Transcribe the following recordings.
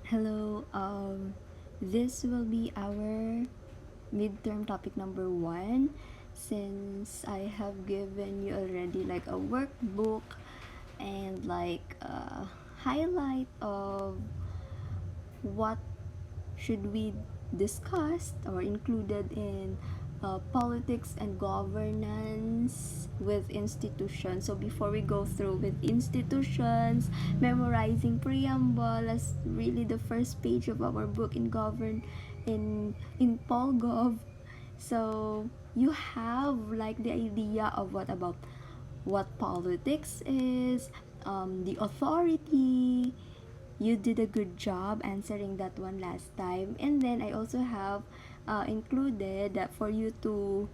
Hello, this will be our midterm topic number one. Since I have given you already like a workbook and like a highlight of what should we discussed or included in politics and governance with institutions. So before we go through with institutions, memorizing preamble as really the first page of our book in govern in Polgov. So you have like the idea of what politics is, the authority. You did a good job answering that one last time. And then I also have included that for you to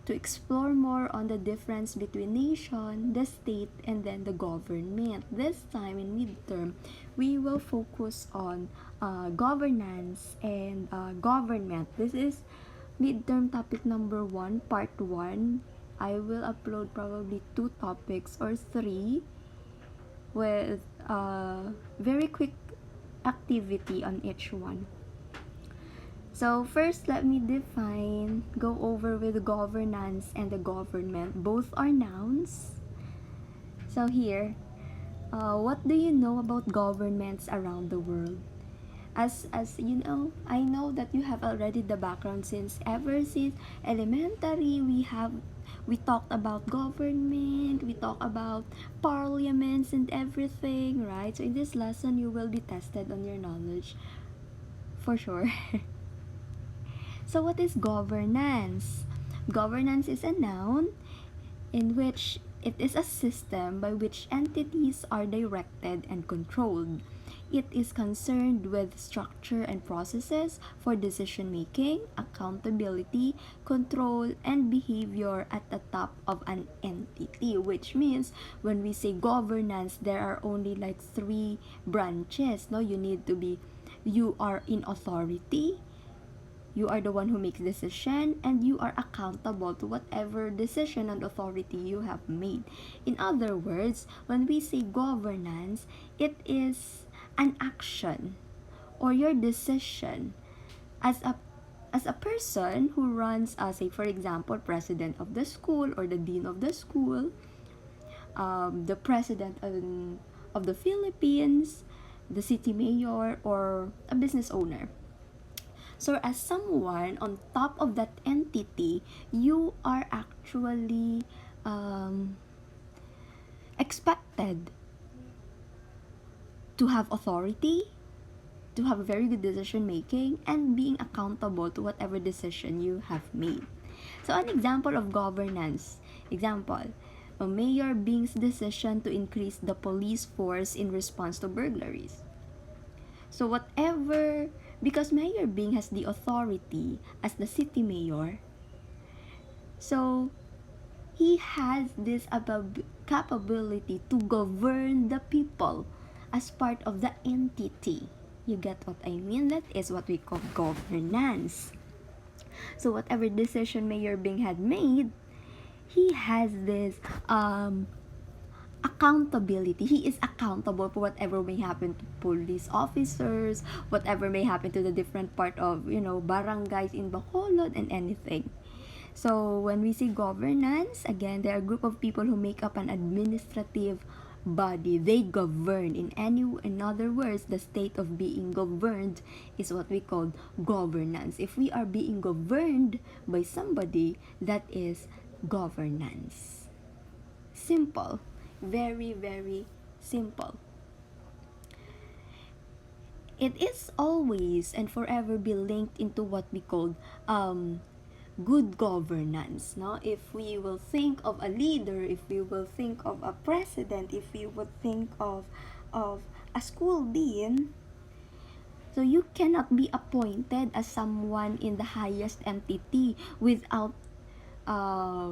explore more on the difference between nation, the state, and then the government. This time in midterm, we will focus on governance and government. This is midterm topic number one, part one. I will upload probably two topics or three with very quick activity on each one. So first, let me go over with governance and the government. Both are nouns. So here, what do you know about governments around the world? As you know, I know that you have already the background since ever since elementary we talked about government, we talked about parliaments and everything, right? So in this lesson you will be tested on your knowledge for sure. So what is governance? Governance is a noun in which it is a system by which entities are directed and controlled. It is concerned with structure and processes for decision making, accountability, control, and behavior at the top of an entity, which means when we say governance, there are only like three branches. No, you are in authority, you are the one who makes decision, and you are accountable to whatever decision and authority you have made. In other words, when we say governance, it is an action or your decision as a person who runs, say for example, president of the school or the dean of the school, the president of the Philippines, the city mayor, or a business owner. So as someone on top of that entity, you are actually expected to have authority, to have a very good decision making, and being accountable to whatever decision you have made. So an example of governance, example, Mayor Bing's decision to increase the police force in response to burglaries. So because Mayor Bing has the authority as the city mayor, so he has this capability to govern the people as part of the entity. You get what I mean? That is what we call governance. So whatever decision Mayor Bing had made, he has this accountability. He is accountable for whatever may happen to police officers, whatever may happen to the different part of, barangays in Bacolod and anything. So when we say governance, again, there are a group of people who make up an administrative body. They govern. In other words, the state of being governed is what we call governance. If we are being governed by somebody, that is governance. Simple. Very, very simple. It is always and forever be linked into what we call good governance. No? If we will think of a leader, if we will think of a president, if we would think of a school dean, so you cannot be appointed as someone in the highest entity without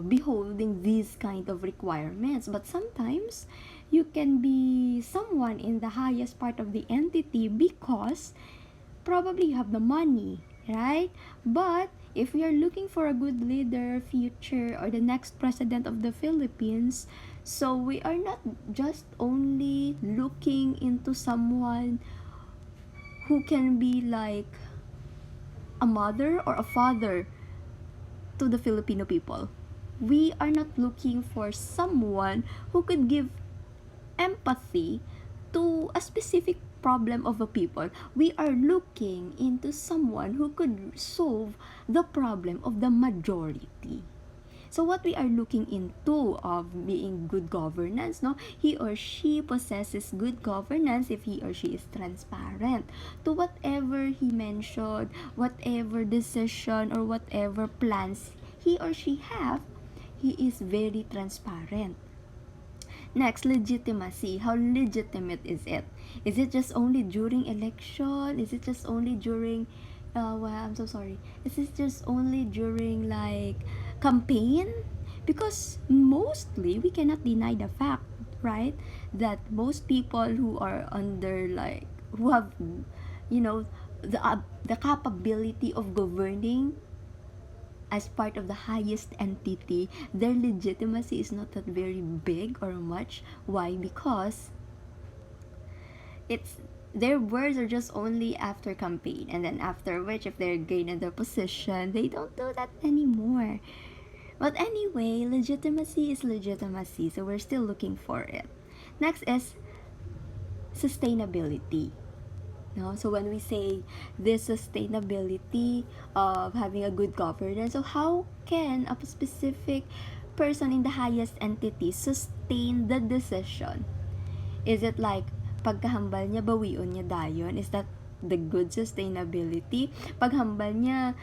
beholding these kind of requirements. But sometimes you can be someone in the highest part of the entity because probably you have the money, right? But if we are looking for a good leader, future, or the next president of the Philippines, so we are not just only looking into someone who can be like a mother or a father to the Filipino people. We are not looking for someone who could give empathy to a specific problem of a people. We are looking into someone who could solve the problem of the majority. So what we are looking into of being good governance, no? He or she possesses good governance if he or she is transparent to whatever he mentioned, whatever decision or whatever plans he or she have, he is very transparent. Next, legitimacy. How legitimate is it? Is it just only during election? Is it just only during well, I'm so sorry. Is it just only during like campaign? Because mostly we cannot deny the fact, right? That most people who are under like who have the capability of governing as part of the highest entity, their legitimacy is not that very big or much. Why? Because it's their words are just only after campaign, and then after which, if they're gained their position, they don't do that anymore. But anyway, legitimacy is legitimacy, so we're still looking for it. Next is sustainability. No? So when we say this sustainability of having a good governance, so how can a specific person in the highest entity sustain the decision? Is it like pagkahambal niya bawion niya dayon? Is that the good sustainability? Paghambal niya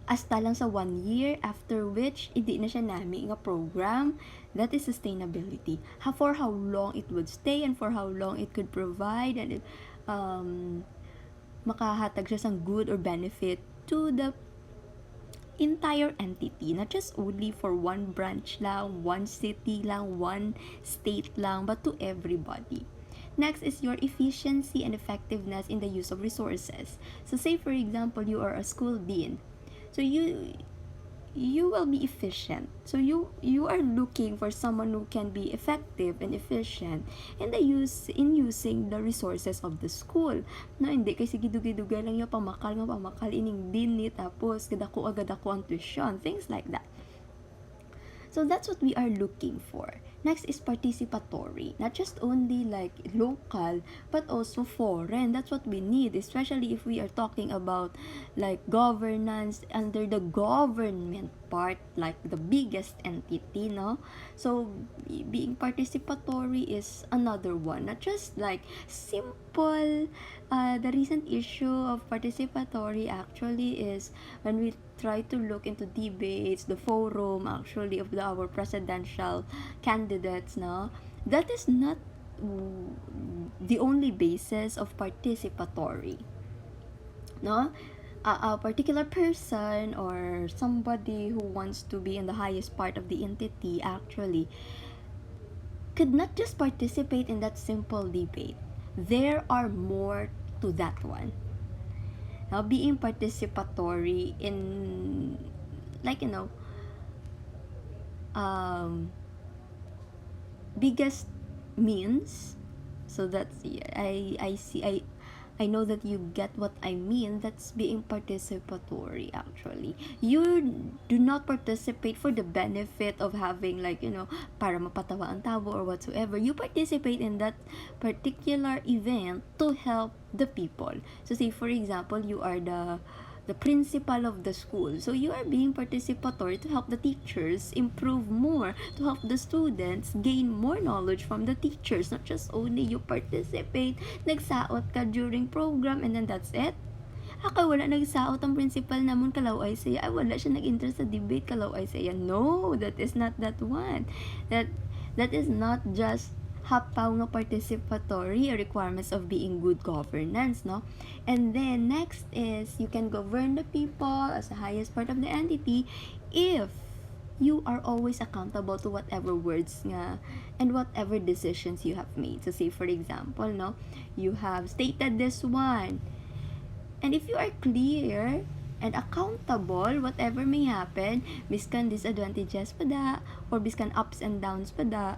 hasta lang sa 1 year, after which hindi na siya nami nga program, that is sustainability. For how long it would stay and for how long it could provide and makahatag siya sang good or benefit to the entire entity, not just only for one branch lang, one city lang, one state lang, but to everybody. Next is your efficiency and effectiveness in the use of resources. So say for example, you are a school dean. So you will be efficient. So you are looking for someone who can be effective and efficient in using the resources of the school. No, hindi kay sige dugay-dugay lang yung pamakal ining din tapos gadako ang tuition, things like that. So that's what we are looking for. Next is participatory. Not just only like local, but also foreign. That's what we need, especially if we are talking about like governance under the government part, like the biggest entity, no? So being participatory is another one. Not just like simple. The recent issue of participatory actually is when we try to look into debates, the forum actually of our presidential candidates, no? That is not the only basis of participatory, no? A particular person or somebody who wants to be in the highest part of the entity actually could not just participate in that simple debate. There are more to that one. Now, being participatory in, like, biggest means, so that's, I know that you get what I mean. That's being participatory actually. You do not participate for the benefit of having like, para mapatawa ang tao or whatsoever. You participate in that particular event to help the people. So say for example, you are the principal of the school. So you are being participatory to help the teachers improve more, to help the students gain more knowledge from the teachers. Not just only you participate, nagsaot ka during program and then that's it. Ako wala nagsaot ang principal namon kalaw ay saya. Ay wala siya nag-interest sa debate kalaw ay saya. No, that is not that one. That is not just hapaw nga participatory requirements of being good governance, no? And then next is you can govern the people as the highest part of the entity if you are always accountable to whatever words nga and whatever decisions you have made. So say for example, no, you have stated this one, and if you are clear and accountable, whatever may happen, biskan disadvantages pa da or biskan ups and downs pa da,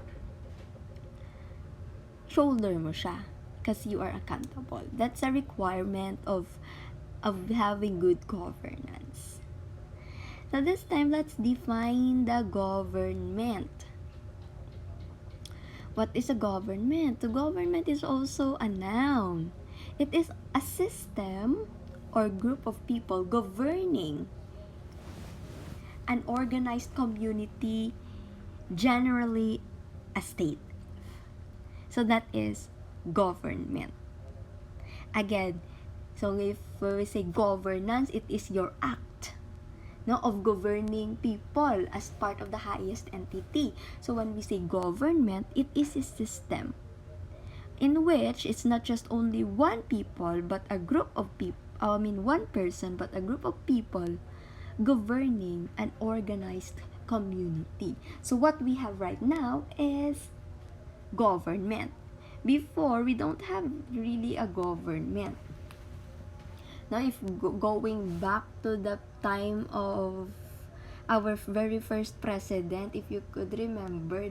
shoulder mo siya. because you are accountable. That's a requirement of having good governance. So this time, let's define the government. What is a government? The government is also a noun. It is a system or group of people governing an organized community, generally a state. So that is government. Again, so if we say governance, it is your act, no, of governing people as part of the highest entity. So when we say government, it is a system in which it's not just only one people, but a group of people. One person, but a group of people governing an organized community. So what we have right now is government. Before, we don't have really a government. Now, if going back to the time of our very first president, if you could remember,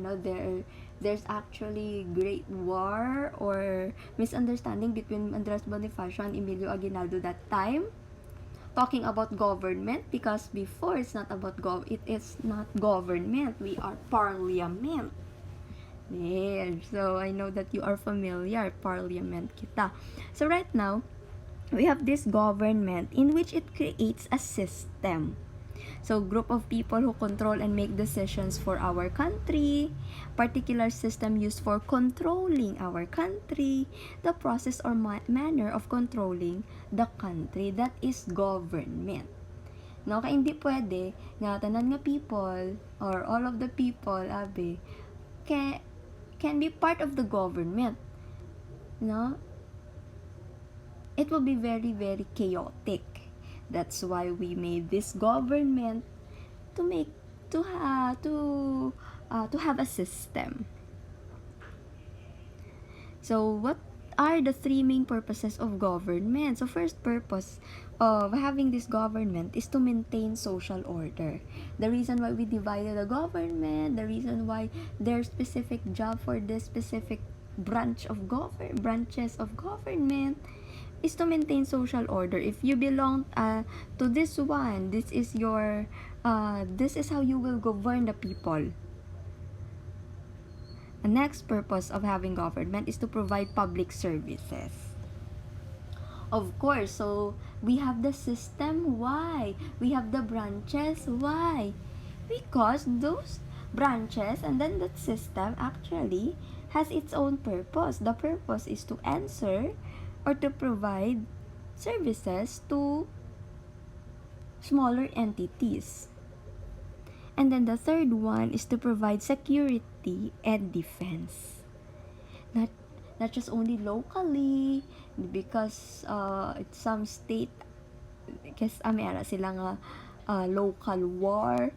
there's actually great war or misunderstanding between Andres Bonifacio and Emilio Aguinaldo that time, talking about government, because before it is not government, we are parliament. There. So I know that you are familiar, parliament kita. So right now, we have this government in which it creates a system. So group of people who control and make decisions for our country, particular system used for controlling our country, the process or manner of controlling the country, that is government. No, kaya hindi pwede nga tanan nga people or all of the people can be part of the government. No? It will be very, very chaotic. That's why we made this government to have a system. So what are the three main purposes of government? So first purpose of having this government is to maintain social order. The reason why we divided the government, the reason why there's specific job for this specific branches of government is to maintain social order. If you belong to this one, this is how you will govern the people. The next purpose of having government is to provide public services. Of course, so we have the system. Why? We have the branches. Why? Because those branches and then that system actually has its own purpose. The purpose is to answer or to provide services to smaller entities. And then the third one is to provide security and defense. Not just only locally, because some state, kasi meron silang local war.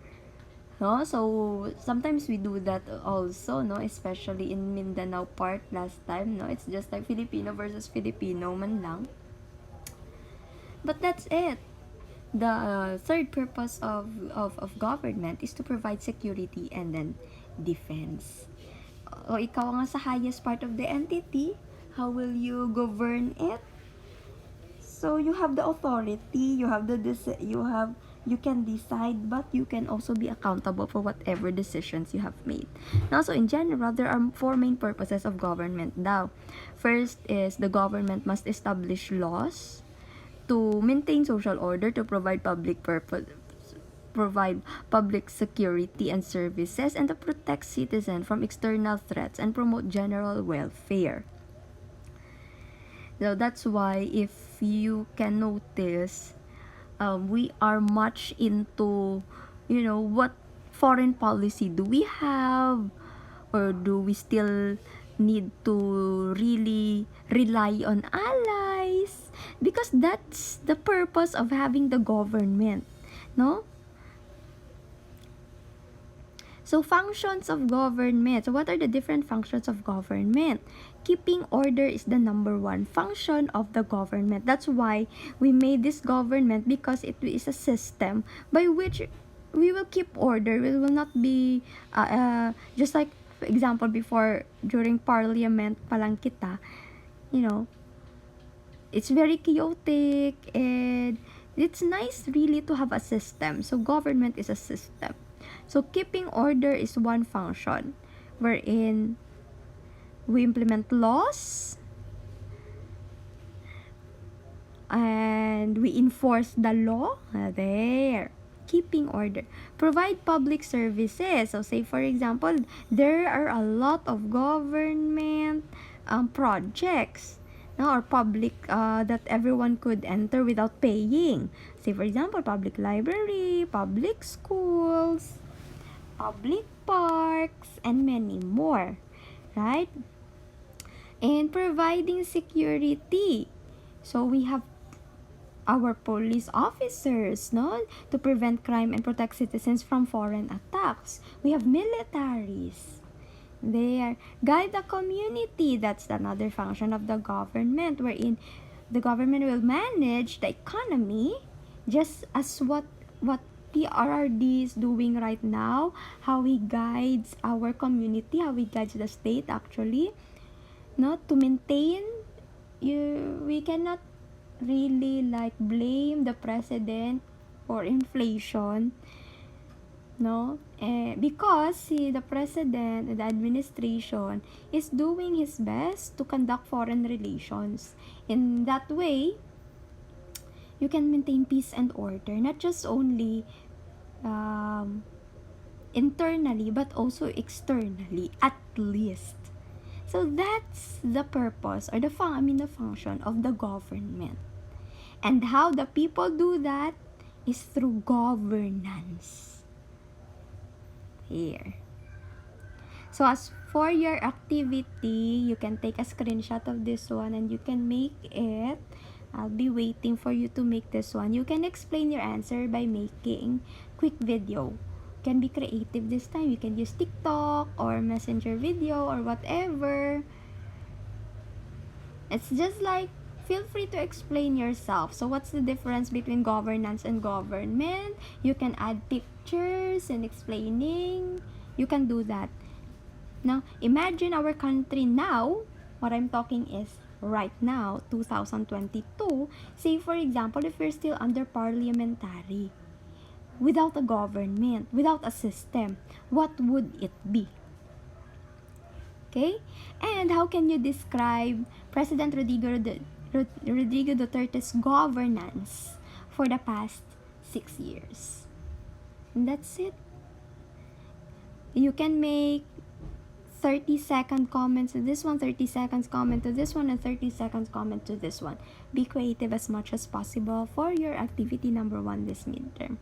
No? So, sometimes we do that also, no? Especially in Mindanao part last time, no? It's just like Filipino versus Filipino man lang. But that's it. The third purpose of government is to provide security and then defense. O ikaw nga sa highest part of the entity, how will you govern it? So you have the authority, you can decide, but you can also be accountable for whatever decisions you have made. Now, so in general, there are four main purposes of government now. First is the government must establish laws to maintain social order, to provide public security and services, and to protect citizens from external threats and promote general welfare. So that's why, if you can notice, we are much into, what foreign policy do we have, or do we still need to really rely on allies? Because that's the purpose of having the government, no? So functions of government. So what are the different functions of government? Keeping order is the number one function of the government. That's why we made this government, because it is a system by which we will keep order. We will not be just like, for example, before, during parliament palang kita, you know, it's very chaotic, and it's nice really to have a system. So government is a system. So keeping order is one function wherein we implement laws and we enforce the law. There. Keeping order. Provide public services. So say for example, there are a lot of government projects, no, or public that everyone could enter without paying. Say for example, public library, public schools, public parks, and many more, right? And providing security. So we have our police officers, no, to prevent crime and protect citizens from foreign attacks. We have militaries. They guide the community. That's another function of the government, wherein the government will manage the economy, just as what the RRD is doing right now, how he guides our community, how he guides the state actually, no, to maintain. We cannot really like blame the president for inflation, no, because the president, the administration is doing his best to conduct foreign relations. In that way, you can maintain peace and order, not just only internally but also externally, at least. So that's the purpose, or the function of the government. And how the people do that is through governance. Here. So as for your activity, you can take a screenshot of this one and you can make it. I'll be waiting for you to make this one. You can explain your answer by making quick video. You can be creative this time. You can use TikTok or Messenger video or whatever. It's just like, feel free to explain yourself. So what's the difference between governance and government? You can add pictures and explaining. You can do that. Now, imagine our country now. What I'm talking is right now, 2022. Say for example, if we're still under parliamentary, without a government, without a system, what would it be? Okay? And how can you describe President Rodrigo Duterte's governance for the past 6 years? And that's it. You can make 30-second comments to this one, 30 seconds comment to this one, and 30 seconds comment to this one. Be creative as much as possible for your activity number 1 this midterm.